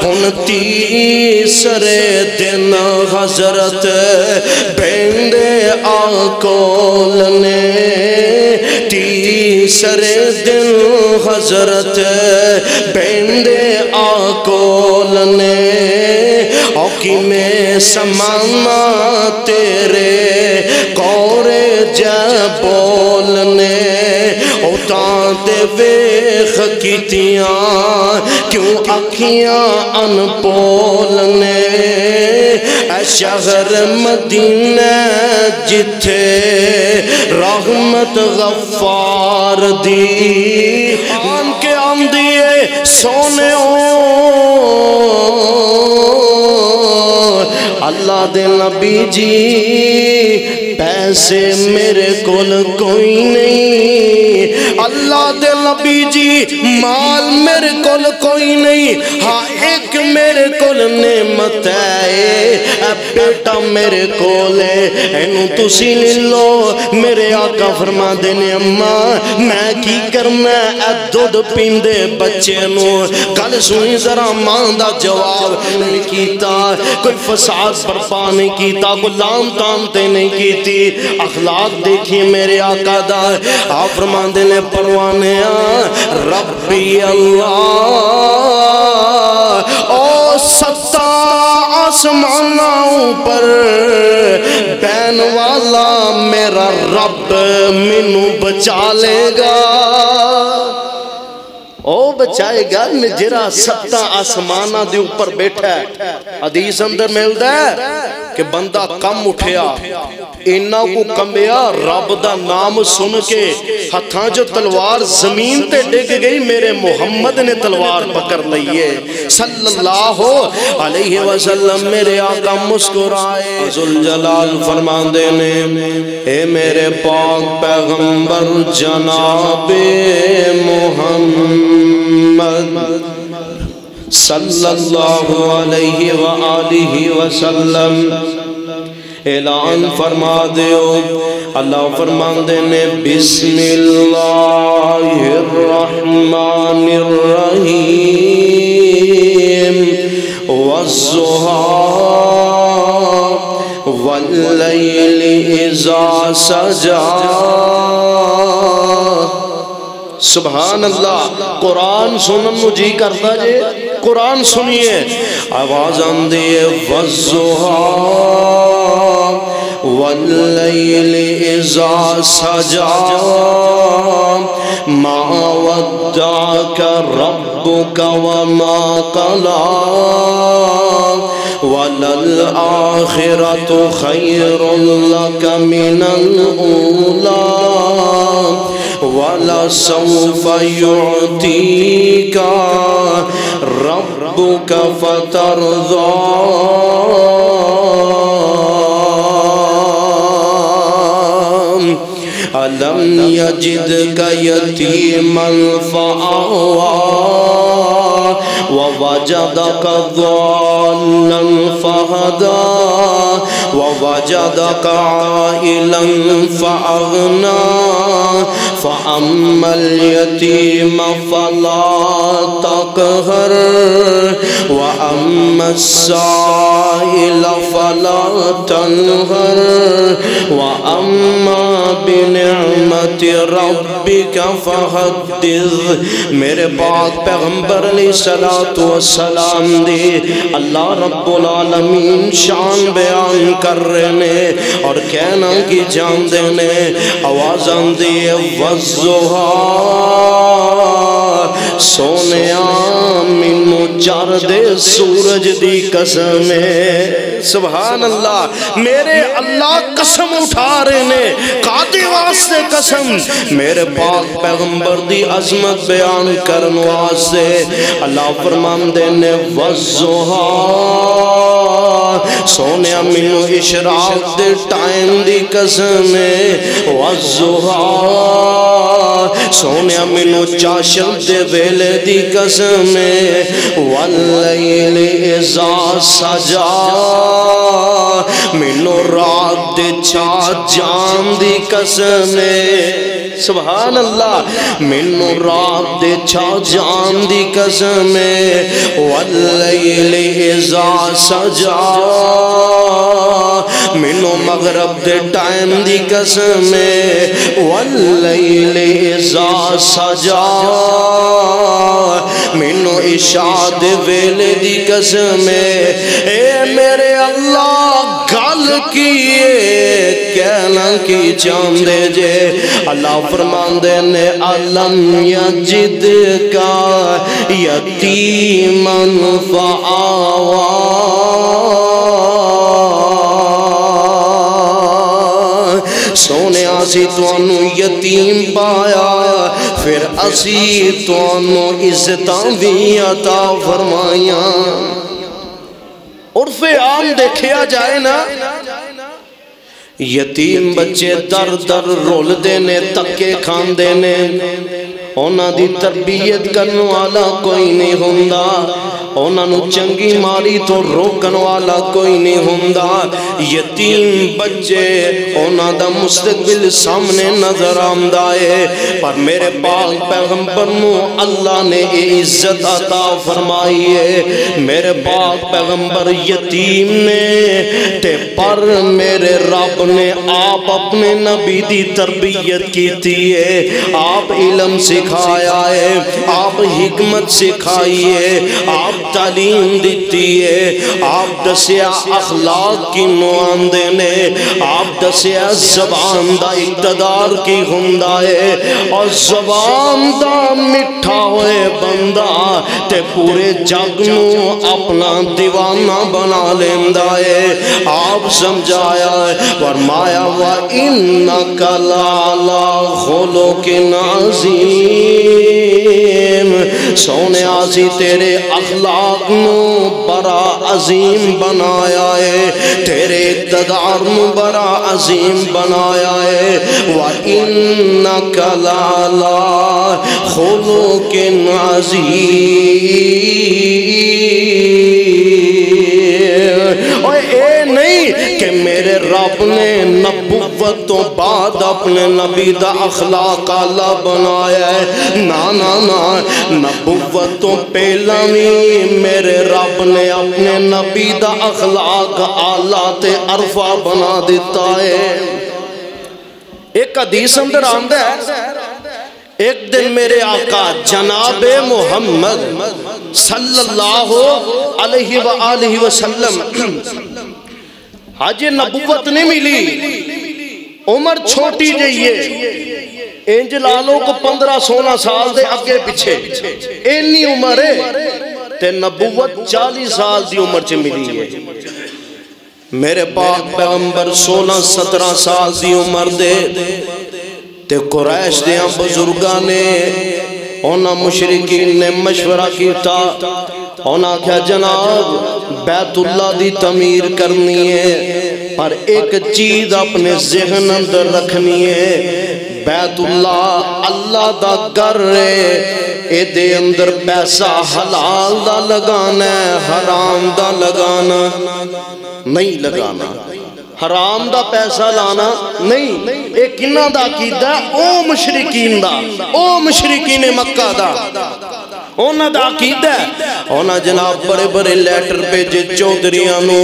ہن تیسرے دن حضرت بیندے آکول نے تیسرے دن حضرت بیندے آکول نے اوکی میں سمانا تیرے کورے جے بولنے اوتاں دے ویخ کیتیاں کیوں اکھیاں ان پولنے اے شہر مدینہ جتھے رحمت غفار دی آن کے آمدیے سونے اللہ دے نبی جی پیسے میرے کول کوئی نہیں اللہ دے نبی جی مال میرے کول کوئی نہیں ہاں ایک میرے کول نعمت ہے اے بیٹا میرے کول ہے اینو تسی لے لو میرے آقا فرما دینے اماں میں کی کرنا اے دودھ پیندے بچے نو کل سنی ذرا ماں دا جواب نہیں کیتا کوئی فساد برپا نہیں کیتا کوئی لام تامتے نہیں کیتی اخلاق دیکھیے میرے آقا دا آپ فرما دینے پروانے ربی اللہ او ستا آسمانوں پر بین والا میرا رب منو بچا لے گا او بچائے گا جرا ستا آسمانہ دے اوپر بیٹھا ہے حدیث اندر ملتا ہے کہ بندہ کم اٹھیا انہاں کو کمبیا رب دا نام سن کے ہتھاں جو تلوار زمین تے ڈگ گئی میرے محمد نے تلوار پکڑ لئیے صلی اللہ علیہ وسلم میرے آقا مسکرائے ذوالجلال فرمان دینے اے میرے پاک پیغمبر جناب محمد صلی اللہ علیہ وآلہ وسلم اعلان فرما دیو اللہ فرمان دینے بسم اللہ الرحمن الرحیم والضحی واللیل اذا سجا سبحان اللہ قرآن سنن مجھے کرتا جے قرآن سنیے آواز آندھے والضحی واللیل اذا سجا ما ودعك ربك وما قلى وللآخرة خير لك من الأولى ولسوف يعطيك ربك فترضى ألم يجدك يتيما فآوى ووجدك ضالا فهدى ووجدك عائلا فأغنى فأما اليتيم فلا تقهر وأما السائل فلا تنهر وأما بنعمت ربك فحدث میرے پاک پیغمبر علیہ السلام دی اللہ رب العالمین شان بیان کر رہے اور کہنا کی جان دینے آواز آندھی والضحی سونے منو چار دے سورج دی قسم سبحان اللہ میرے اللہ قسم اٹھا رہے نے قادی واسطے قسم میرے پاک پیغمبر دی عظمت بیان کرن واسطے اللہ فرمان دینے والضحی سونے مینو اشراق دے ٹائم دی قسم والضحا سونے مینو چاشم دے ویلے دی قسم واللیل اذا سجا مینو رات دے چھا جان دی قسم سبحان اللہ مینو رات دے چھا جان دی قسم واللیل اذا سجا مینو مغرب دے ٹائم دی قسم واللیل اذا سجا مینو عشاء دے ویلے دی قسم اے میرے اللہ گل کیے کہنا کی چاندے جے اللہ فرماندے نے علم یجد کا یتیمن فآوا سونے آسی توانو یتیم پایا پھر اسی توانو عزتاں بھی عطا فرمائیاں عرف عام دیکھیا جائے نا یتیم بچے در در رول دینے تکے کھان دینے اونا دی تربیت کرنے والا کوئی نہیں ہوندہ اونا نو چنگی ماری تو روکن والا کوئی نہیں ہوندہ یتیم بچے اونا دا مستقبل سامنے نظر آمدائے پر میرے پاک پیغمبر نو اللہ نے عزت عطا فرمائی ہے میرے پاک پیغمبر یتیم نے تے پر میرے رب نے آپ اپنے نبی دی تربیت کی تھی ہے آپ علم سکھایا ہے آپ حکمت سکھائی ہے آپ تعلیم دیتی ہے آپ دسیا اخلاق کی نواندے نے آپ دسیا زبان دا اقتدار کی ہندہ ہے اور زبان دا مٹھا ہوئے بندہ تے پورے جگ نو اپنا دیوانہ بنا لیندہ ہے آپ سمجھایا ہے فرمایا وَإِنَّكَ لَعَلَىٰ خُلُقٍ عَظِيمٍ سونے آسی تیرے اخلاق نو بڑا عظیم بنایا ہے تیرے اقتدار نو بڑا عظیم بنایا ہے وَإِنَّكَ لَعَلَىٰ خُلُقٍ عَظِيمٍ اور اے نہیں کہ میرے رب نے نبوت تو بعد اپنے نبی دا اخلاق اعلیٰ بنایا ہے نا نا نا نبوت تو پہلا نہیں میرے رب نے اپنے نبی دا اخلاق اعلیٰ تے عرفہ بنا دیتا ہے ایک حدیث اندر آندہ ہے ایک دن میرے آقا جناب محمد صلی اللہ علیہ وآلہ وسلم آج نبوت نہیں ملی عمر چھوٹی جائیے انج لالوں کو 15-16 سال دے اگے پچھے اینی عمر ہے تے نبوت 40 سال دی عمر چے ملی ہے میرے پاک پیغمبر 16-17 سال دی عمر دے تے قریش دیاں بزرگانے اونا مشرکین نے مشورہ کیتا اونا کیا جناب بیت اللہ دی تعمیر کرنی ہے پر ایک چیز اپنے ذہن اندر رکھنی ہے بیت اللہ اللہ دا گر ہے اے دے اندر پیسہ حلال دا لگانا ہے حرام دا لگانا نہیں لگانا حرام دا پیسہ لانا نہیں اے کنہ دا عقیدہ او مشرکین دا او مشرکین مکہ دا اونا دا عقیدہ ہے اونا جناب بڑے بڑے لیٹر پیجے چودریانو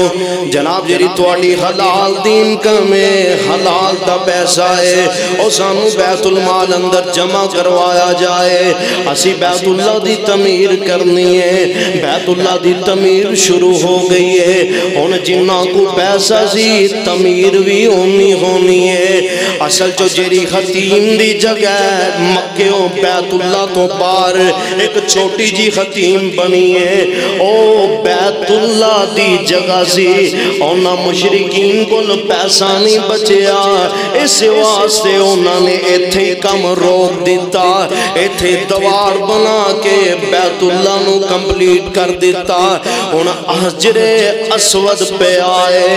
جناب جری توڑی حلال دین کمیں حلال دا پیسہ ہے او سانو بیت المال اندر جمع کروایا جائے اسی بیت اللہ دی تعمیر کرنی ہے بیت اللہ دی تعمیر شروع ہو گئی ہے اونا جنہ کو پیسہ سی تعمیر بھی ہونی ہے اصل جو جری ختیم دی جگہ مکہوں بیت اللہ تو پار ایک چھوٹی جی ختیم بنی ہے او بیت بیت اللہ دی جگہ سی اونا مشرکین کل پیسہ نہیں بچیا اس واسطے اونا نے ایتھے کم روک دیتا ایتھے دوار بنا کے بیت اللہ نو کمپلیٹ کر دیتا اونا حجر اسود پہ آئے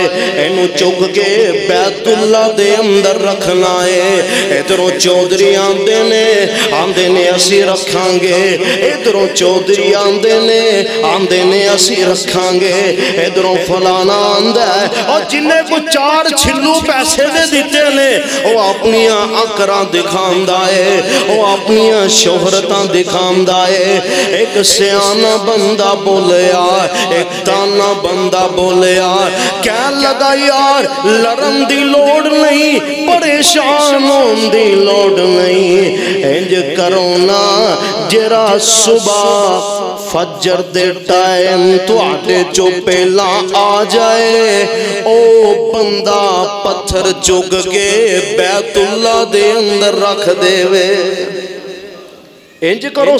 اینو چک کے بیت اللہ دے اندر رکھنا ہے ادھروں چودری آندے نے اسی رکھاں گے ادھروں چودری آندے نے اسی رکھاں گے ادھروں فلانا آندہ ہے اور جنہیں کو 4 چھلو پیسے دے دیتے نے وہ اپنیاں اکران دکھاندہ ہے وہ اپنیاں شہرتاں دکھاندہ ہے ایک سیانہ بندہ بولے ایک تانا بندہ بولے کیا لگا یار لرم دی لوڑ نہیں پریشان ہون دی لوڑ نہیں انج کرونا جرا صبح فجر دے ٹائم تو آٹے جو پہلا آ جائے او بندہ پتھر چگ کے بیت اللہ دے اندر رکھ دے وے انج کرو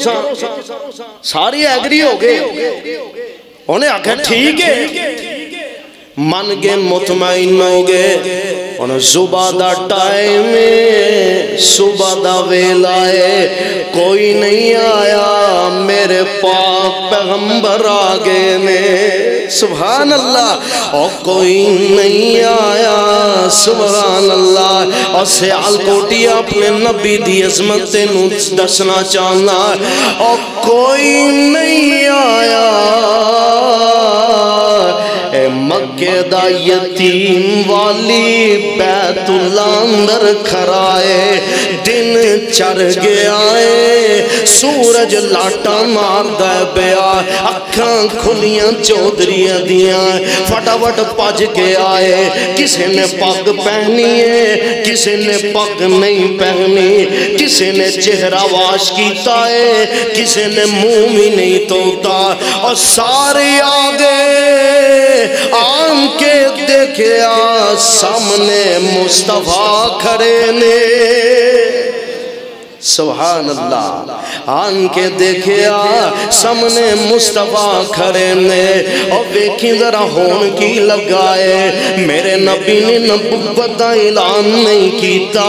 ساری ایگری ہو گئے انہیں آکھیں ٹھیک ہے من گے مطمئن ہو گئے انہیں صبح دا ٹائم صبح دا ویلا ہے کوئی نہیں آیا میرے پاک پیغمبر آگے نے سبحان اللہ اور کوئی نہیں آیا سبحان اللہ اور سیال کوٹی اپنے نبی دی عظمت نو دسنا چاہنا اور کوئی نہیں آیا اے مکہ دا یتیم والی بیت اللہ اندر کھرائے دن چڑھ گیا ہے سورج لاٹا مار دے بیا اکھاں کھلیاں چودریاں دیاں فٹافٹ پاج کے آئے کسی نے پگ پہنی ہے کسی نے پگ نہیں پہنی کسی نے چہرہ واش کیتا ہے کسی نے منہ بھی نہیں توتا اور سارے آگے آن کے دیکھیا سامنے مصطفیٰ کھڑے نے سبحان اللہ آن کے دیکھیا سامنے مصطفیٰ کھڑے نے اور دیکھیں ذرا ہون کی لگائے میرے نبی نے نبوت دا اعلان نہیں کیتا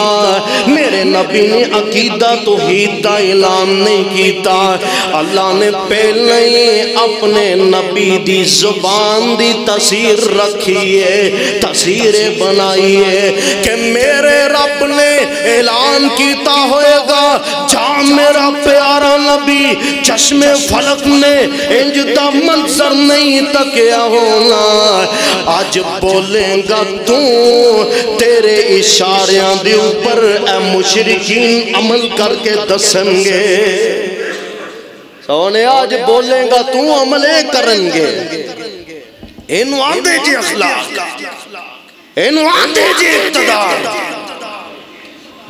میرے نبی نے عقیدہ توحید دا اعلان نہیں کیتا اللہ نے پہلے ہی اپنے نبی دی زبان دی تصویر رکھی ہے تصویریں بنائی ہے کہ میرے رب نے اعلان کیتا ہوئے گا جہاں میرا پیارا نبی چشم فلک نے انجدہ منظر نہیں تکیا ہونا آج بولیں گا تو تیرے اشاریاں دے اوپر اے مشرکین عمل کر کے دسن گے سونے آج بولیں گا تو عملے کرن گے انو آندے جی اخلاق انو آندے جی اقتدار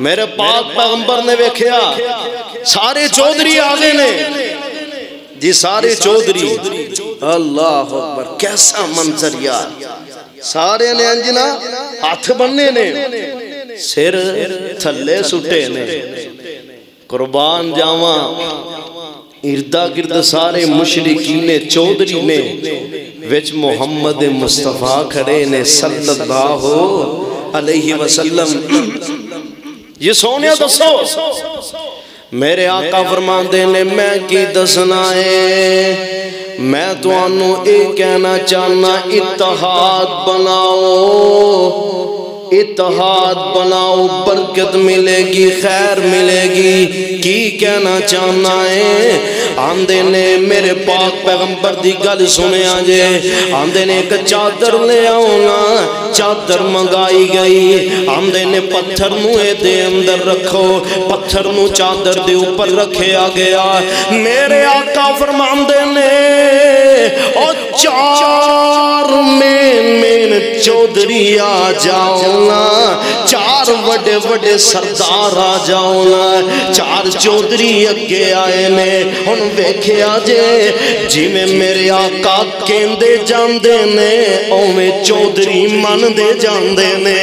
میرے پاک پیغمبر نے ویکھیا سارے چودری آگے نے جی سارے چودری اللہ اکبر کیسا منظر یار سارے نے انجنا ہاتھ بننے نے سر تھلے سٹے نے قربان جاواں اردہ گرد سارے مشرکین چودری نے وچ محمد مصطفیٰ کھڑے نے صلی اللہ علیہ وسلم یہ سونے دسو میرے آقا فرماندے نے میں کی دسنا ہے میں تو انو ایک کہنا چاہنا اتحاد بناؤ برکت ملے گی خیر ملے گی کی کہنا چاہنا ہے آندے نے میرے پاک پیغمبر دی گل سنے آجے آندے نے ایک چادر لے آؤنا چادر منگائی گئی آندے نے پتھر نوے دے اندر رکھو پتھر نو چادر دے اوپر رکھے آگیا میرے آقا فرماندے نے اور 4 مین چودری آ جاؤنا 4 وڈے وڈے سردار آ جاؤنا 4 چودری اگے آئے نے ان ویکھے آجے جی میں میرے آقا کہندے جاندے نے او میں چودری من دے جاندے نے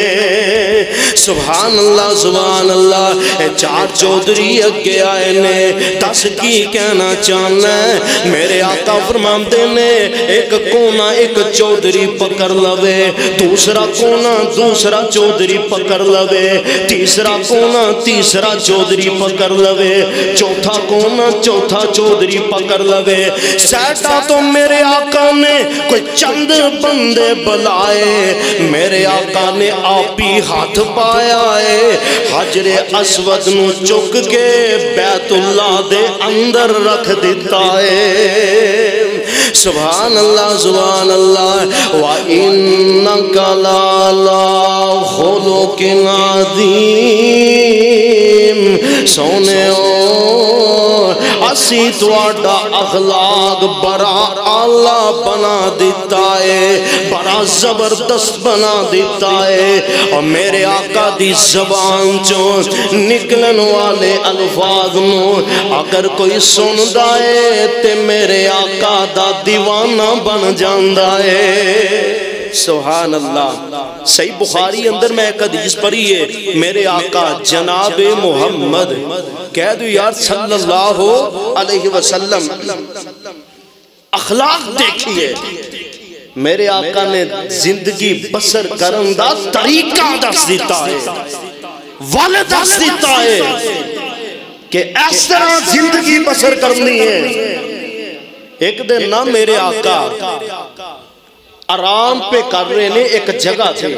سبحان اللہ سبحان اللہ۔ چار چودھری اگے آئے نے، دس کی کہنا چاہنا ہے؟ میرے آقا فرماندے نے ایک کونا ایک چودھری پکڑ لوے، دوسرا کونا دوسرا چودھری پکڑ لوے، تیسرا کونا تیسرا چودھری پکڑ لوے، چوتھا کونا چوتھا چودھری پکڑ لوے۔ سیٹا تو میرے آقا نے کوئی چند بندے بلائے، میرے آقا نے آپ ہی ہاتھ پایا ہے، حجر اسود نو چک کے بیت اللہ دے اندر رکھ دیتا ہے۔ سبحان اللہ سبحان اللہ۔ وَإِنَّكَ لَعَلَىٰ خُلُقٍ عَظِيمٍ۔ سونے اسی تواڈا اخلاق بڑا اعلیٰ بنا دیتا ہے، بڑا زبردست بنا دیتا ہے، اور میرے آقا دی زبان چوں نکلن والے الفاظ نو اگر کوئی سندا ہے تے میرے آقا دا دیوانہ بن جاندا ہے۔ سبحان اللہ۔ صحیح بخاری اندر میں ایک حدیث پڑھی ہے، میرے آقا جناب محمد کہہ دو یار صلی اللہ علیہ وسلم، اخلاق دیکھئے میرے آقا نے زندگی بسر کرن دا طریقہ دس دیتا ہے، والد دس دیتا ہے کہ اس طرح زندگی بسر کرنی ہے۔ ایک دن نہ میرے آقا آرام پہ کر رہے نے، ایک جگہ تھے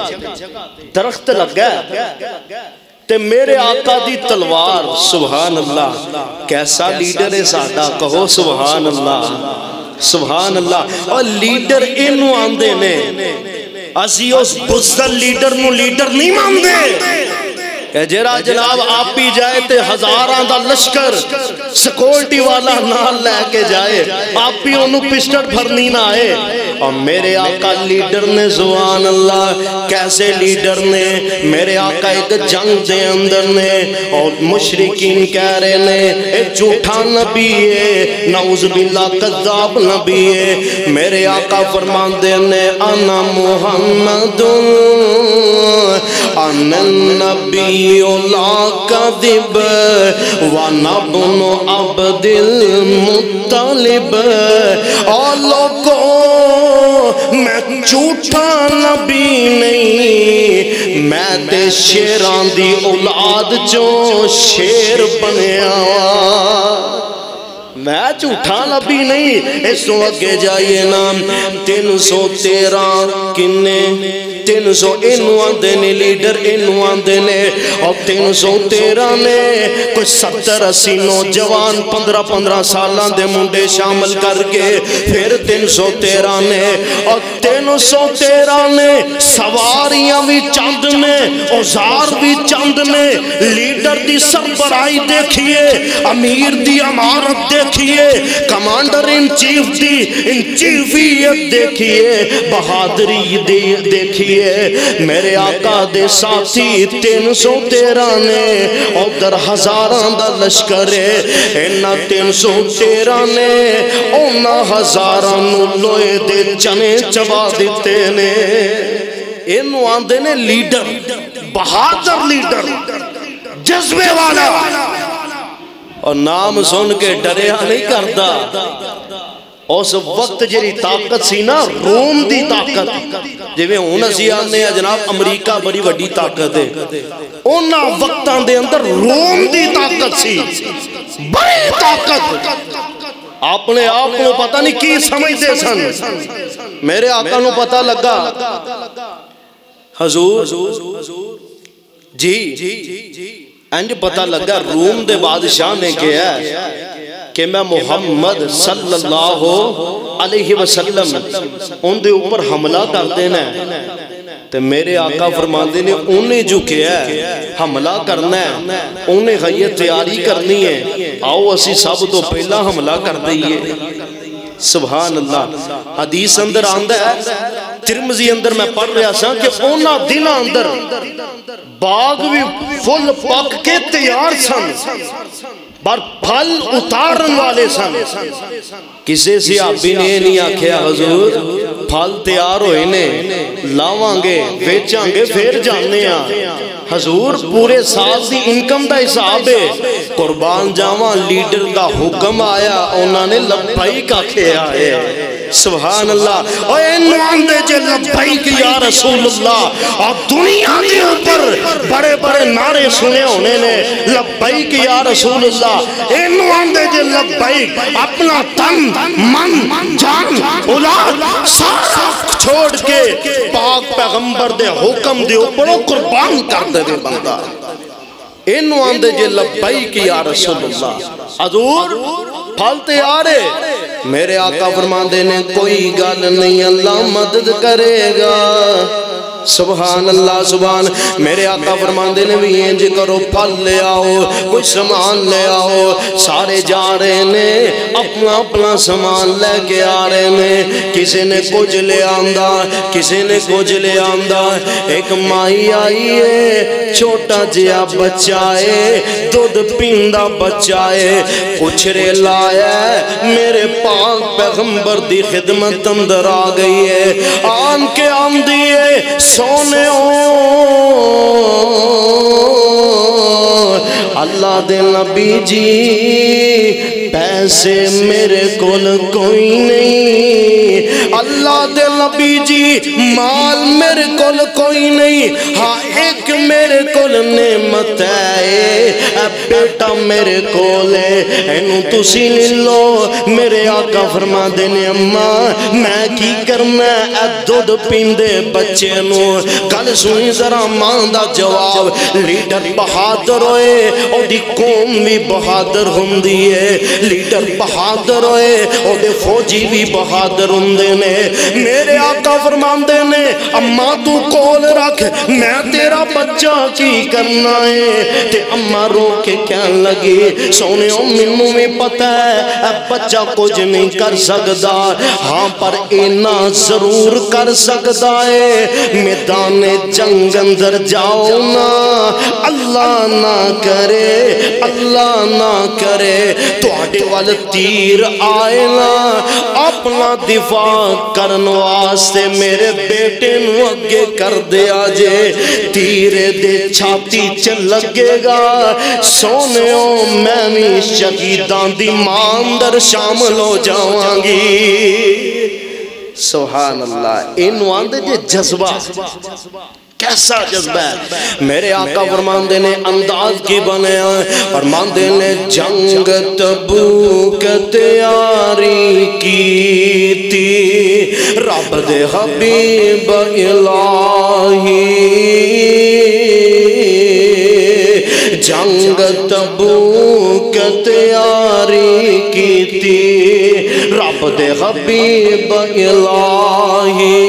درخت لگا تے میرے آقا دی تلوار، سبحان اللہ کیسا لیڈر ہے ساڈا، کہو سبحان اللہ سبحان اللہ۔ اور لیڈر اینو آندے نے، اسی اس بزدل لیڈر نو لیڈر نہیں ماندے، جیرا جناب آپ ہی جائے تے ہزاراں دا لشکر سیکورٹی والا نال لے کے جائے، آپ ہی انہوں پسٹل بھرنی نہ آئے۔ اور میرے آقا لیڈر نے، سبحان اللہ کیسے لیڈر نے، میرے آقا ایک جنگ دے اندر نے، اور مشرکین کہہ رہے نے اے جھوٹا نبی ہے، نعوذ باللہ کذاب نبی ہے۔ میرے آقا فرماندے نے انا محمد انا النبی لا کذب وانا ابن عبد المطلب۔ اور لوگوں میں جھوٹا نبی نہیں، میں تے شیران دی اولاد چوں شیر بنیا، میں جھوٹا نبی نہیں۔ اس تو اگے جائیے نام 313 کنے 300 انو آندے نے لیڈر، انو آندے نے، اور 313 نے کوئی 70-80 نوجوان 15-15 سالان دے منڈے شامل کر کے، پھر 313 نے، اور 313 نے سواریاں بھی چند نے، اوزار بھی چند نے، لیڈر دی سربراہی دیکھئے، امیر دی امارت دیکھئے، کمانڈر ان چیف دی ان چیفیت دیکھئے، بہادری دیکھئے۔ میرے آقا دے ساتھی 313 نے، اور در ہزاراں دا لشکر ہے، انہا 313 نے انہا ہزاراں نو لوئے دے چنے چبا دیتے نے۔ انہوں آندے نے لیڈر، بہادر لیڈر، جذبے والا، اور نام سن کے ڈریا نہیں کرتا۔ اس وقت جیری طاقت سی نا، روم دی طاقت، جویں ہن اسی آنے جناب امریکہ بڑی وڈی طاقت ہے، انہا وقتاں دے اندر روم دی طاقت سی، بڑی طاقت۔ آپ نے آپ کو پتہ نہیں کی سمجھ دے سن، میرے آقا نو پتہ لگا حضور جی انج پتہ لگا روم دے بادشاہ نے کیا ہے کہ میں محمد صلی اللہ علیہ وسلم ان دے اوپر حملہ کر دینا ہے، تو میرے آقا فرماندے نے انہیں جو کیا ہے حملہ کرنا ہے، انہیں غیت تیاری کرنی ہے، آؤ اسی سب تو پہلا حملہ کر دئیے۔ سبحان اللہ۔ حدیث اندر آندہ ہے، ترمذی اندر میں پڑھ رہا سا کہ اونا دن اندر باغ بھی فل پک کے تیار سن، بار پھل اتارن والے سن۔ کسے صحابی نے نہیں آکھیا حضور پھل تیار ہوئے نے، لاوانگے ویچانگے پھر جانے حضور پورے سال دی انکم دا حساب ہے، قربان جاواں لیڈر دا حکم آیا انہوں نے لبیک آکھے آئے، سبحان اللہ، اور انہوں آندے جے لبیک یا رسول اللہ، اور دنیا دے اوپر بڑے بڑے نعرے سنے ہونے نے لبیک یا رسول اللہ، انہوں آندے جے لبیک، اپنا تن من جان اولاد سارا چھوڑ کے پاک پیغمبر دے حکم دے اوپر قربان کر دے دے بندہ، انہوں آندے جے لبیک یا رسول اللہ، حضور پھالتے آ رہے، میرے آقا فرماندے نے کوئی گل نہیں اللہ مدد کرے گا، سبحان اللہ سبحان، میرے آقا فرماندے نے بھی انج کرو پھل لے آؤ، کوئی سامان لے آؤ، سارے جا رہے نے اپنا اپنا سامان لے کے آ رہے نے، کسی نے کچھ لے آندہ کسی نے کچھ لے آندہ، ایک مائی آئی ہے چھوٹا جیا بچہ ہے دودھ پیندہ بچہ ہے، کچھ رے لایا ہے، میرے پاک پیغمبر دی خدمت اندر آ گئی ہے، آن کے آن دیئے سونے اللہ دے نبی جی پیسے میرے کول کوئی نہیں، اللہ دے نبی جی مال میرے کول کوئی نہیں، ہاں ایک میرے کول نعمت ہے، بیٹا میرے کول ہے، اینو تسی لے لو، میرے آقا فرما دینے اماں میں کی کرنا ہے دودھ پیندے بچے نو، کل سنی ذرا ماں دا جواب، لیڈر بہادر ہوئے اور دی قوم بھی بہادر ہوندی ہے، لیڈر بہادر ہوئے اور دے فوجی بھی بہادر ہوندے نے، میرے آقا فرماندے نے اماں تو کول رکھ میں تیرا بچہ کی کرنا ہے، تے اماں رو کے کہن لگی سونے منوں میں پتہ ہے بچہ کچھ نہیں کر سکدا، ہاں پر اینا ضرور کر سکدا ہے، میدان جنگ اندر جاؤ نا، اللہ نہ کرے اللہ نہ کرے تو آٹے والے تیر آئے نا، اپنا دفاع کرن واسطے میرے بیٹے نو اگے کر دیا جے، تیرے دے چھاتی چل لگے گا، سونےوں میں بھی شہیدان دی ماندر شامل ہو جاواں گی، سبحان اللہ، انہوں آندے جے جذبہ کیسا جذبہ ہے، میرے آقا فرماندے نے انداز کی بنے فرماندے نے جنگ تبوک تیاری کی تھی رب دے حبیب الہی، جنگ تبوک تیاری کی تھی رب دے حبیب الہی،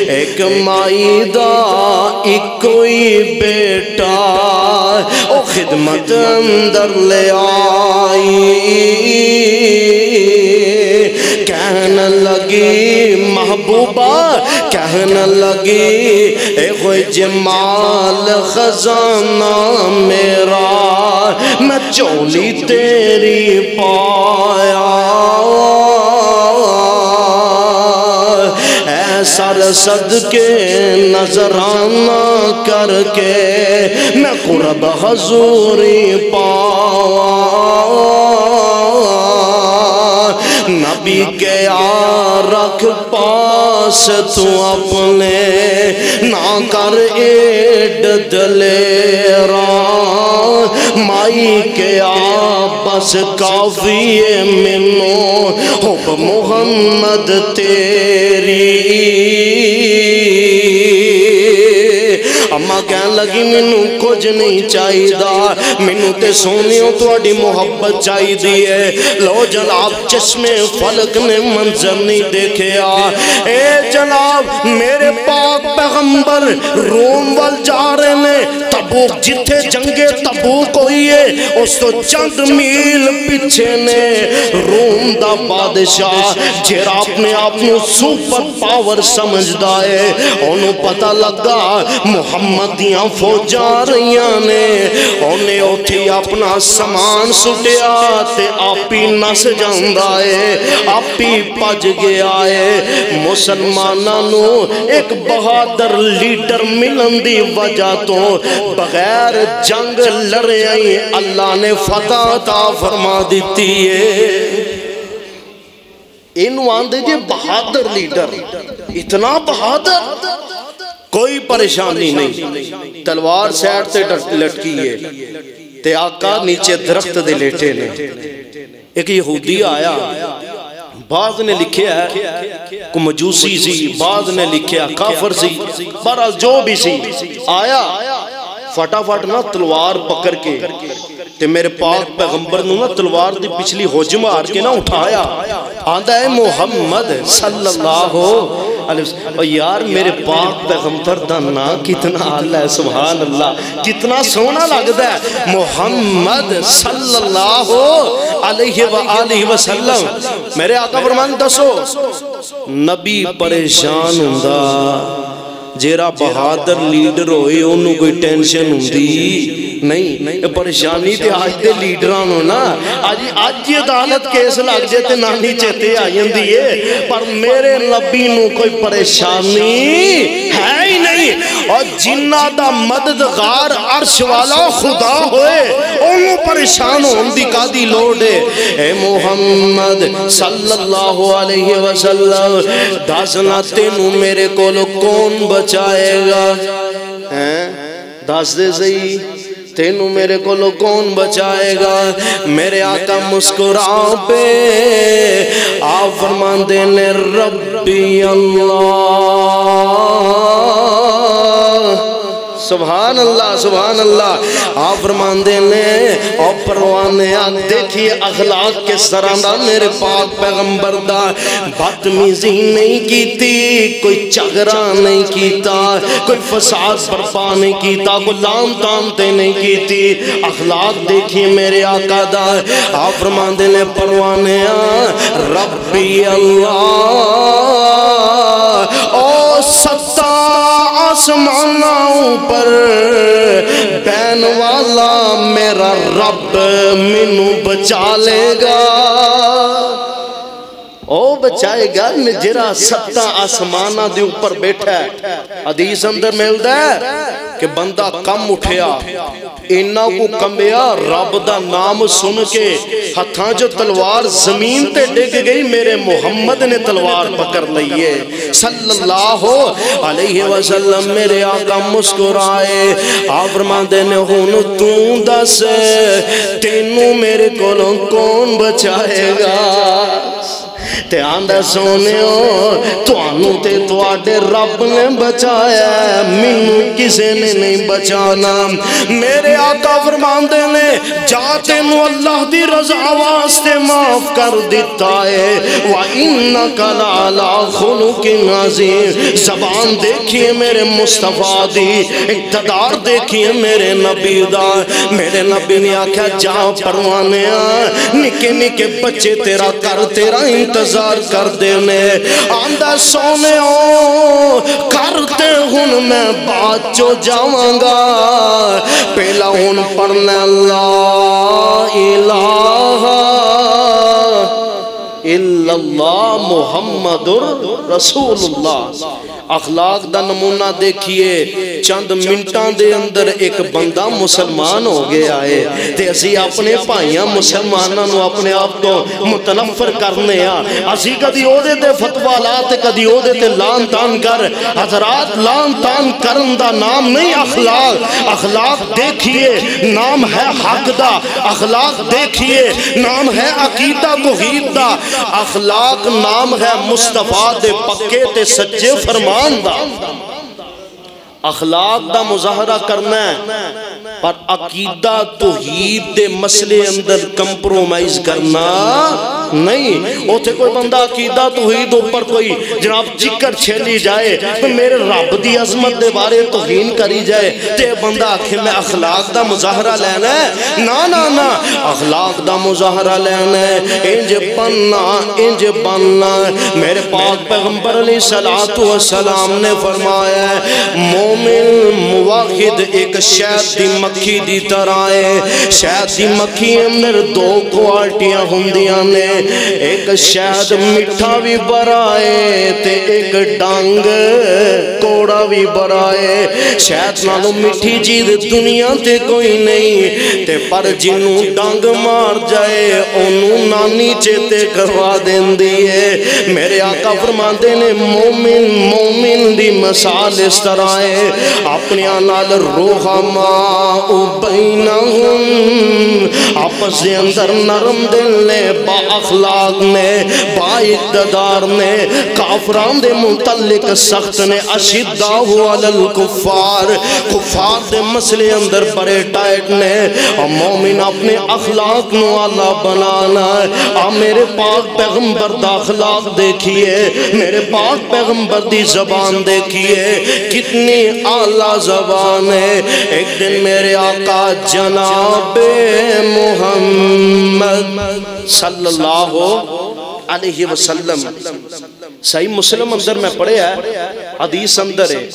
ایک مائی دا ایک کوئی بیٹا او خدمت اندر لے آئی، کہنے لگی محبوبہ کہنے لگی اے کوئی جمال خزانہ میرا میں چولی تیری پایا، سر صدقے نظرانہ کر کے میں قرب حضوری پاؤں، نبی کے رکھ پاس تو اپنے نہ کر ایڈ دلیرا، مائی کے بس کافی ہے منو حب محمد تیری، اماں کہن لگی منو کچھ نہیں چاہی دا، منو تے سونیوں توڑی محبت چاہی دی ہے، لو جناب چشمے فلک نے منظر نہیں دیکھے اے جناب میرے پاک پیغمبر روم وال جا رہے نے، تبوک جتھے جنگے تبوک ہوئی ہے اس تو چند میل پیچھے نے روم دا بادشاہ جیرا اپنے آپنو سوپر پاور سمجھدا ہے، انہوں پتہ لگا محمدیاں فوجاں رہی ہوئیاں نے انہیں اوتھی اپنا سامان سٹیا تے آپی نس جاندا ہے آپی پج گیا ہے مسلماناں نو ایک بہادر لیڈر ملن دی وجہ تو بغیر جنگ لڑے آئی اللہ نے فتح عطا فرما دیتی ہے انہوں آندے جے بہادر لیڈر اتنا بہادر کوئی پریشانی نہیں تلوار سیٹ تے لٹکی ہے تے آقا نیچے درخت دے لیٹے نے ایک یہودی آیا بعض نے لکھیا ہے کو مجوسی سی بعض نے لکھیا کافر سی بہرحال جو بھی سی آیا فٹافٹ نہ تلوار پکڑ کے تے میرے پاک پیغمبر نو نہ تلوار دی پچھلی ہوج مار کے نہ اٹھایا آندہ ہے محمد صلی اللہ علیہ وسلم یار میرے پاک پیغمبر دا نا کتنا اللہ ہے سبحان اللہ کتنا سونا لگتا ہے محمد صلی اللہ علیہ وآلہ وسلم میرے آقا فرمان دسو نبی پریشان ہوندا جیرا بہادر لیڈر ہوئے انہوں کوئی ٹینشن ہوندی نہیں پریشانی تے آج دے لیڈران ہونا آج یہ عدالت کیس لگ جاتے نانی چہتے آئین دیئے پر میرے نبی نو کوئی پریشانی ہے ہی نہیں اور جنہ دا مددگار عرش والا خدا ہوئے انہوں پریشان ہوندی کا دی لوڑے اے محمد صلی اللہ علیہ وسلم دازنا تینوں میرے کولو کون بچائے گا داز دے صحیح تینوں میرے کولو کون بچائے گا میرے آقا مسکرا پہ آپ فرمان دینے ربی اللہ سبحان اللہ سبحان اللہ آپ فرمان دینے اور پروانے دیکھئے اخلاق کے سراندہ میرے پاک پیغمبر دا بدتمیزی نہیں کیتی کوئی چغرہ نہیں کیتا کوئی فساد برپا نہیں کیتا کوئی لام تامتے نہیں کیتی اخلاق دیکھئے میرے آقا دا آپ فرمان دینے پروانے ربی اللہ او ستا آسمانوں پر بین والا میرا رب منو بچا لے گا او بچائے گا جرا ستا آسمانہ دے اوپر بیٹھا ہے حدیث اندر ملتا ہے کہ بندہ کم اٹھیا انہا کو کمیا رب دا نام سن کے ہتھاں جو تلوار زمین تے ڈگ گئی میرے محمد نے تلوار پکڑ لئیے صلی اللہ علیہ وسلم میرے آقا مسکرائے آپ فرمان دینے ہون توں دس تینوں میرے کولوں کون بچائے گا تے آندہ سونے ہو توانوں تے توڑے رب نے بچایا منو کسے نے نہیں بچانا میرے آقا فرمان دینے جاتے نو اللہ دی رضا واسطے معاف کر دیتا ہے وَإِنَّكَ لَعَلَىٰ خُلُقٍ عَظِيمٍ زبان دیکھئے میرے مصطفیٰ دی اقتدار دیکھئے میرے نبی دا میرے نبی نے آکھا جا پروانے نکے نکے بچے تیرا کر تیرا انتظار کر دینے آندہ سونے ہوں کرتے ہوں میں بات جو جاؤں گا پہلا ہوں پڑھنے اللہ الہ الا اللہ محمد رسول اللہ اخلاق دا نمونہ دیکھئے چند منٹاں دے اندر ایک بندہ مسلمان ہو گیا ہے تے اسی اپنے پائیاں مسلماناں نو اپنے آپ تو متنفر کرنے اسی کدی او دے تے فتوہ لاتے کدی او دے تے لان تان کر حضرات لان تان کرن دا نام نہیں اخلاق دیکھئے نام ہے حق دا اخلاق دیکھئے نام ہے عقیدہ توحید دا اخلاق نام ہے مصطفیٰ دے پکے تے سچے فرمان دا اخلاق دا مظاہرہ کرنا ہے پر عقیدہ توحید دے مسئلے اندر کمپرومائز کرنا نہیں اوتھے کوئی بندہ عقیدہ توحید اوپر کوئی جناب چکر چھیلی جائے میرے رب دی عظمت دے بارے توہین کری جائے تے بندہ آکھے میں اخلاق دا مظاہرہ لینا ہے نا نا نا اخلاق دا مظاہرہ لینا ہے انج بننا میرے پاک پیغمبر علیہ السلام نے فرمایا ہے مومن موحد ایک شہد دی مکھی دی طرح ہے شہد دی مکھی اندر دو کوالٹیاں ہوندیاں نے ایک شہد میٹھا بھی برائے تے ایک ڈانگ کوڑا بھی برائے شہد نالوں میٹھی چیز دنیا تے کوئی نہیں تے پر جنوں ڈانگ مار جائے انہوں نانی چیتے کروا دین دیئے میرے آقا فرماتے نے مومن دی مثال اس طرح ہے اپنے آنال روحماء بینہم آپس دے اندر نرم دل نے با اخلاق نے با اقتدار نے کافران دے متعلق سخت نے اشداء علی الکفار کفار دے مسئلے اندر بڑے ٹائٹ نے اور مومن اپنے اخلاق نو اعلیٰ بنانا ہے میرے پاک پیغمبر دا اخلاق دیکھئے میرے پاک پیغمبر دی زبان دیکھئے کتنی اعلیٰ زبان ہے ایک دن میرے آقا جناب محمد صلی اللہ علیہ وسلم صحیح مسلم اندر میں پڑھے ہے حدیث اندر ہے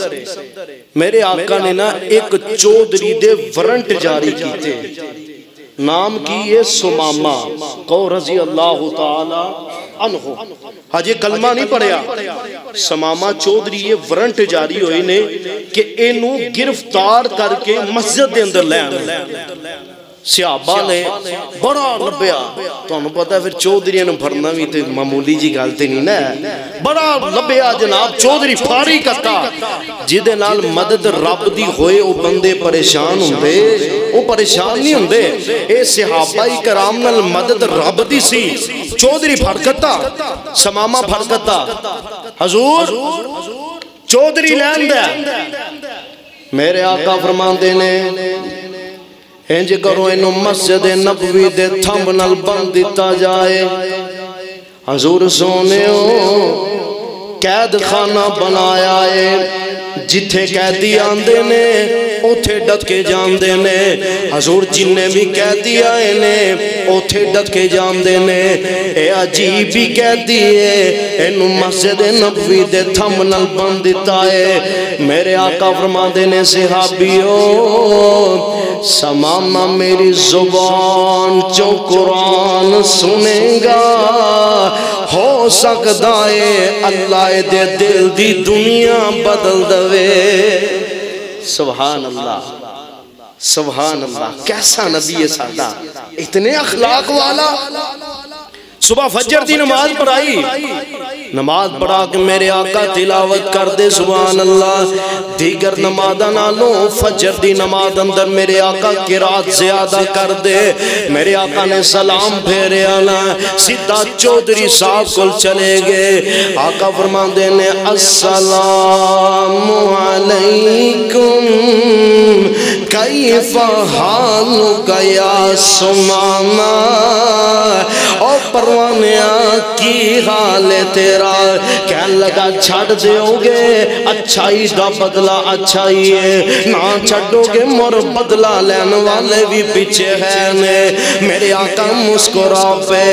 میرے آقا نے نا ایک چودری دے ورنٹ جاری کیتے نام کی یہ سمامہ کو رضی اللہ تعالی عنہ حجی کلمہ نہیں پڑھیا سمامہ چودری یہ ورنٹ جاری ہوئی نے کہ اینو گرفتار کر کے مسجد دے اندر لے آنے صحابہ نے بڑا لبیا تو انہوں پتا ہے پھر چودریاں بھرنا بھی تو معمولی جی گالتے نہیں نا بڑا لبیا جناب چودری پھاری کتا جیدے نال مدد رب دی ہوئے وہ بندے پریشان ہوں دے وہ پریشان نہیں ہوں دے اے صحابہ کرام نال مدد رب دی سی چودری پھڑکتا سمامہ پھڑکتا حضور چودری لین دے میرے آقا فرمان دینے انج کرو انو مسجد نبوی دے تھمب نال بند دیتا جائے حضور سونے ہو قید خانہ بنایا ہے جتھے قیدی آندے نے اوتھے ڈٹ کے جاندے نے حضور جننے بھی قیدی آئے نے اوتھے ڈٹ کے جاندے نے اے عجیب ہی قیدی ہے انو مسجد نبوی دے تھمب نال بند دیتا ہے میرے آقا فرما دینے صحابیوں سمامہ میری زبان جو قرآن سنے گا ہو سکتا ہے اللہ دے دل دی دنیا بدل دوے سبحان اللہ سبحان اللہ کیسا نبی ہے سادہ اتنے اخلاق والا صبح فجر دی نماز پڑھائی نماز پڑھا کہ میرے آقا تلاوت کر دے سبحان اللہ دیگر نمازہ نالوں فجر دی نماز اندر میرے آقا قرات زیادہ کر دے میرے آقا نے سلام پھیرے آنا سیدھا چودری صاحب کل چلے گئے آقا فرمان دینے السلام علیکم کیف حالک یا سمامہ اور پروانیا کی حال تیرا کہنے لگا چھڑ دیو گے اچھائی دا بدلہ اچھائی ہے نہ چھڑو گے مور بدلہ لین والے بھی پیچھے ہیں میرے آقا مسکرا پہ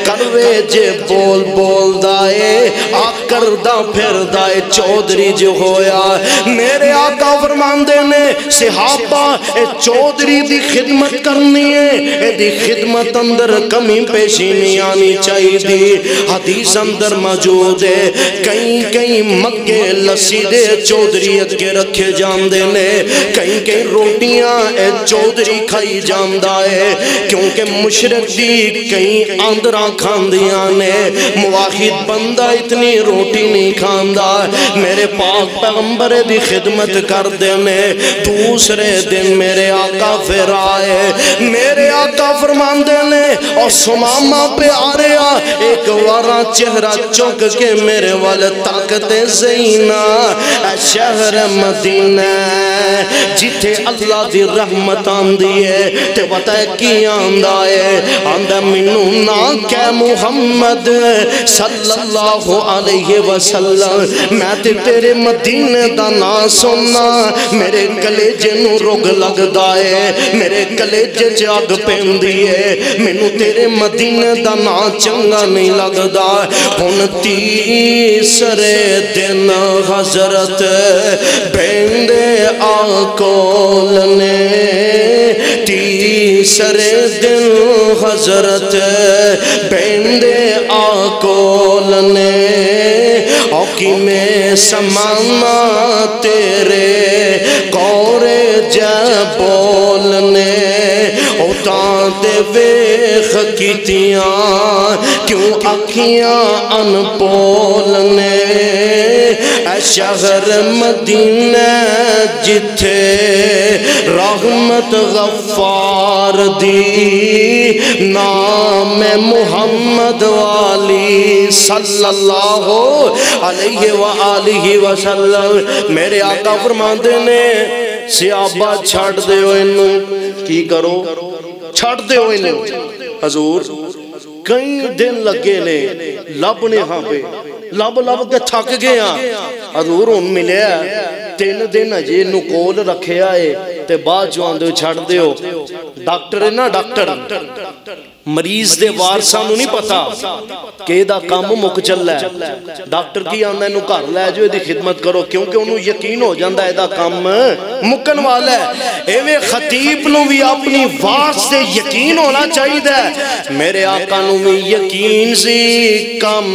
کروے جے بول بول دائے آکر دا پھر دائے چودری جو ہویا میرے آقا فرمان دینے صحابہ اے چودری دی خدمت کرنی ہے اے دی خدمت اندر کمی پیشی نہیں آنی چاہی دی حدیث اندر موجود ہے کہیں مکے لسی دے چودری اگے رکھے جان دینے کہیں روٹیاں اے چودری کھائی جاندہ ہے کیونکہ مشرق دی کہیں آندرہ کھاندیاں نے مواحد بندہ اتنی روٹی نہیں کھاندہ میرے پاک پیغمبر دی خدمت کر دینے دوسرے دن میرے آقا پھر آئے میرے آقا فرمان دینے اور سمامہ پہ آ رہا ایک وارا چہرہ چک کے میرے وال تاکتے زینا اے شہر مدینہ جتھے اللہ دی رحمت آندی ہے تے پتہ ہے کی آندہ ہے آندہ منو نا کہ محمد صلی اللہ علیہ وسلم میں تے تیرے مدینہ دا نا سننا میرے کلیجے نو رگ لگ دائے میرے کلیجے جاگ پیندی ہے منو تیرے مدینہ دا نا چنگا نہیں لگ دائے ہن تیسرے دن حضرت بیندے آکول نے تیسرے دن حضرت بیندے آکول نے اوکی میں سمانا تیرے کورے جبولنے اوتان دے ویخ کیتیاں کیوں اکھیاں انپولنے اے شہر مدینہ جتھے رحمت غفار دی نام محمد والی صلی اللہ علیہ وآلہ وسلم میرے آقا فرماندے نے سیابہ چھاڑ دے ہو انہوں کی کرو چھاڑ دے ہو انہوں حضور کئی دن لگے نے لب نے ہاں پہ لب کے تھک گیا حضور ان ملے 3 دن اجے نکول رکھے آئے تے بعد جو آندے چھڑ دے ہو ڈاکٹر ہے نا ڈاکٹر مریض دے وارسانو نہیں پتا کہ دا کام مک چل ہے ڈاکٹر کی آندہ انہوں گھر لے جو دی خدمت کرو کیونکہ انہوں یقین ہو جاندہ ہے دا کام مکن والا ہے ایوے خطیب نو بھی اپنی وارس سے یقین ہونا چاہیے دے میرے آقا نو بھی یقین سی کم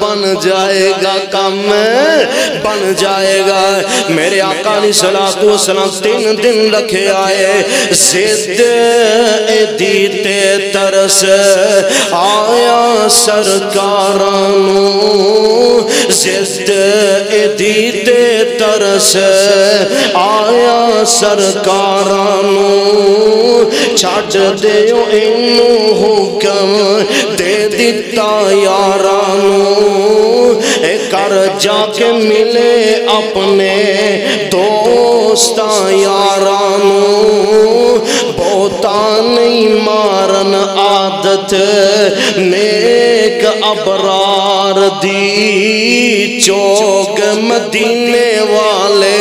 بن جائے گا کم بن جائے گا میرے آقا علیہ السلام 3 دن رکھے آئے زد دیتے ترس آیا سرکارانو زد دیتے ترس آیا سرکارانو چھاڑ دیو انہوں حکم دے دیتا یارانو کر جا کے ملے اپنے دوستاں یارانو بہتا نہیں مارن عادت نیک ابرار دی چوک مدینے والے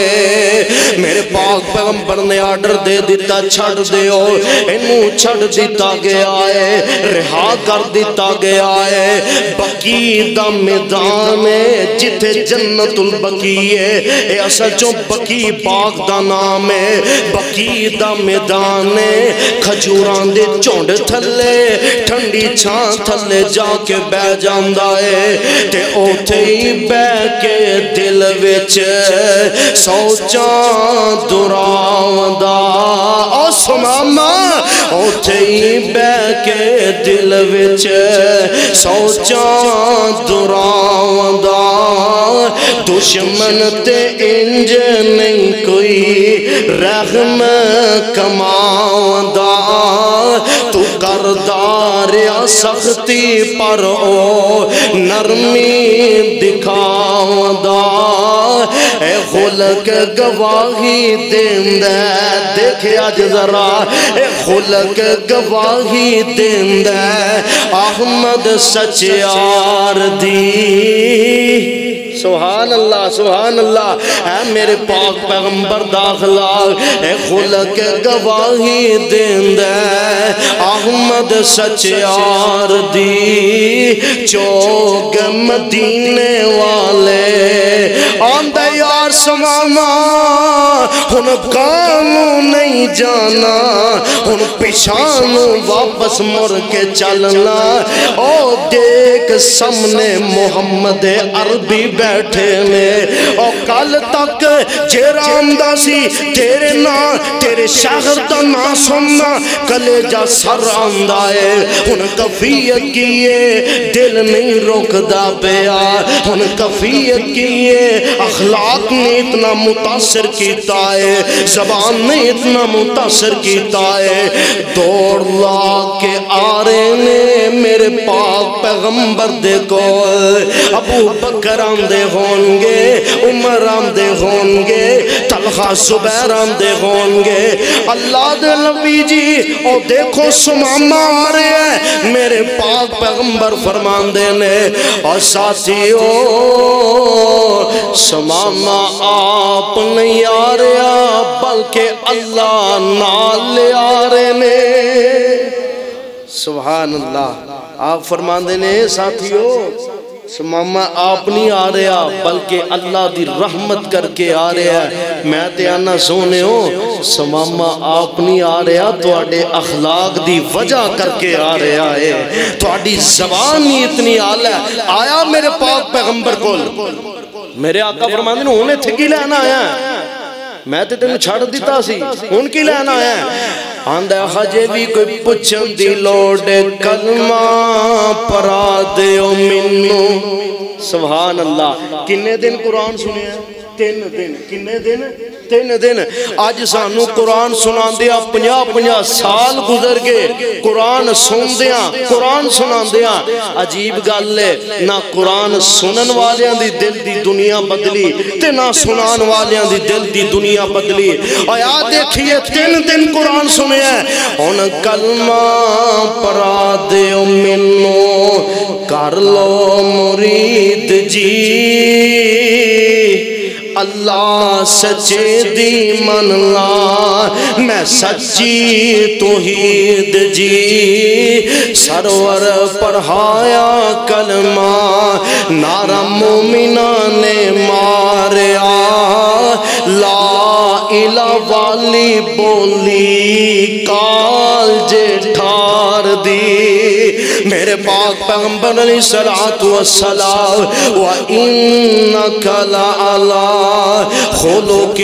میرے پاک پیغمبر نے آرڈر دے دیتا چھڑ دیو انہوں چھڑ دیتا گیا ہے رہا کر دیتا گیا ہے بقی دا میدان ہے جتے جنت البقی ہے اے اصل جو بقی پاک دا نام ہے بقی دا میدان ہے کھجوران دے چونڈ تھلے ٹھنڈی چھان تھلے جا کے بے جاندہ ہے تے اوتھے ہی بے کے دل وچ سوچاں دراؤندہ او سماما اوتھے ہی بے کے دل وچ سوچاں دراؤندہ دشمن تے انج نہیں کوئی رحم کماؤندہ تو کردار یا سختی پر او نرمی دکھاؤندہ اے خلق گواہی دیندہ دیکھے آج ذرا اے خلق گواہی دیندہ احمد سچیار دی سبحان اللہ سبحان اللہ اے میرے پاک پیغمبر داخلہ اے خلق گواہی دیندہ احمد سچیار دی چوک مدینے والے آندہ یار سماما ہن کاموں نہیں جانا ہن پیشانوں واپس مر کے چلنا او دیکھ سامنے محمد عربی بیٹھے میں اور کل تک جیرا آمدہ سی تیرے نا تیرے شہر دا نا سننا کلیجہ سر آمدہ ہے ان کفیت کیے دل نہیں روک دا پیا ان کفیت کیے اخلاق نے اتنا متاثر کیتا کیتا ہے، زبان نے اتنا متاثر کیتا ہے، دوڑ لا کے آ رہے نے میرے پاک پیغمبر دے کو، ابو بکر آندے ہون گے، عمر آندے ہون گے، طلحہ زبیر آندے ہون گے، اللہ دے نبی جی او دیکھو سمامہ آ رہے ہیں، میرے پاک پیغمبر فرماندے نے اور ساتھیو سمامہ آپ نہیں آ رہا بلکہ اللہ نال لے آ رہے نے۔ سبحان اللہ، آپ فرماندے نے ساتھیو سمامہ آپ نہیں آ رہا بلکہ اللہ دی رحمت کر کے آ رہا ہے۔ میں تے آنا سونے ہو سمامہ آپ نہیں آ رہا تو آڑے اخلاق دی وجہ کر کے آ رہا ہے، تو آڑی زبان ہی اتنی آلہ ہے۔ آیا میرے پاک پیغمبر کول، میرے آقا فرماندے نے انہیں تھکی لینا آیا ہے، میں تے تینوں چھاڑ دیتا سی، ان کی لینا آیا ہے۔ آندہ حجے بھی کوئی پچھن دی لوڑے کلمہ پرا دیو منو۔ سبحان اللہ، کنے دن قرآن سنے ہیں؟ 3 دن۔ کنے دن؟ 3 دن۔ آج سانو قرآن سنان دیا 50 سال گزر گئے، قرآن سن دیا، قرآن سنان دیا۔ عجیب گل ہے، نہ قرآن سنن والیاں دی دل دی دنیا بدلی تے نہ سنان والیاں دی دل دی دنیا بدلی۔ آیا دیکھئے 3 دن قرآن سنے ہیں، ان کلمہ پرا دیو منو کر لو مرید جی، اللہ سچے دی من لا میں سچی توحید جی، سرور پڑھایا کلمہ نعرہ مومنہ نے ماریا، لا الہ والی بولی کال جے ٹھار دی، میرے پاک پیغمبر علیہ السلام وَإِنَّكَ لَعَلَىٰ خُلُقٍ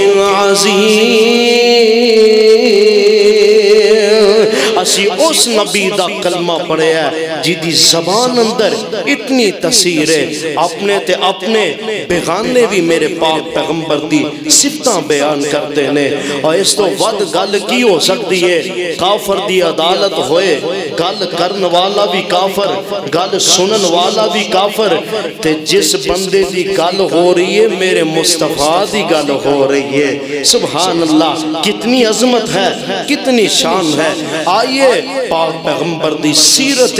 عَظِيمٍ۔ اسی اس نبی دا کلمہ پڑھے ہے جی دی زبان اندر اتنی تاثیر ہے، اپنے تے اپنے بیگانے بھی میرے پاک پیغمبر دی صفتاں بیان کرتے ہیں۔ اور اس تو ود گل کی ہو سکتی ہے، کافر دی عدالت ہوئے، گل کرن والا بھی کافر، گل سنن والا بھی کافر، تے جس بندے دی گل ہو رہی ہے میرے مصطفیٰ دی گل ہو رہی ہے۔ سبحان اللہ، کتنی عظمت ہے، کتنی شان ہے۔ آئیے پاک پیغمبر دی سیرت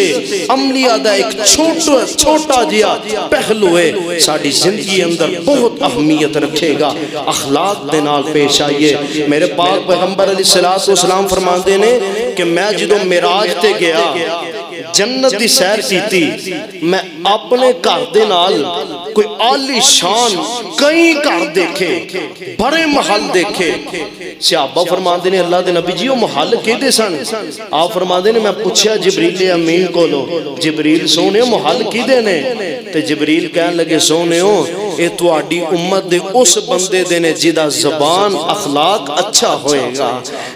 عملیہ دا ایک چھوٹا جیا پہلو ہے ساڑھی زندگی اندر بہت اہمیت رکھے گا، اخلاق دے نال پیش آئیے۔ میرے پاک پیغمبر علیہ السلام فرماندے نے کہ میں جدو معراج تے گیا جنت دی سیر کیتی، میں اپنے گھر دے نال کوئی عالی شان کئی گھر دیکھے، بڑے محل دیکھے۔ صحابہ فرماندے نے اللہ دے نبی جی وہ محل کیدے سن؟ آپ فرماندے نے میں پوچھیا جبریل امین کو لو، جبریل سونے محل کیدے نے؟ تے جبریل کہن لگے سونے ہو اے تو آڈی امت دے اس بندے دے نے جیدہ زبان اخلاق اچھا ہوئے گا،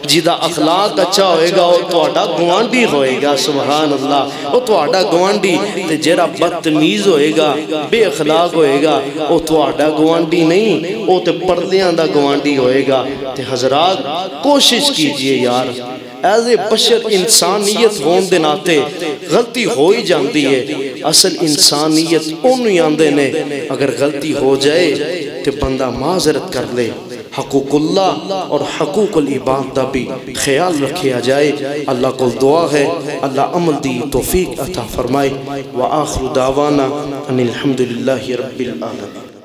جیدہ اخلاق اچھا ہوئے گا وہ تو آڈا گوانڈی ہوئے گا۔ سبحان اللہ، وہ تو آڈا گوانڈی، تے جیرا بدتمیز ہوئے گا، بے اخلاق ہوئے گا، وہ تو آڈا گوانڈی نہیں، وہ تے پردیاں دا گوانڈی ہوئے گا۔ تے حضرات کوشش کیجئے یار، ایز اے بشر انسانیت ہون دے ناتے غلطی ہوئی جاندی ہے، اصل انسانیت انہی آندے نے، اگر غلطی ہو جائے تو بندہ معذرت کر لے، حقوق اللہ اور حقوق العباد دا بھی خیال رکھیا جائے۔ اللہ کو دعا ہے اللہ عمل دی توفیق عطا فرمائے۔ وآخر دعوانا ان الحمدللہ رب العالمین۔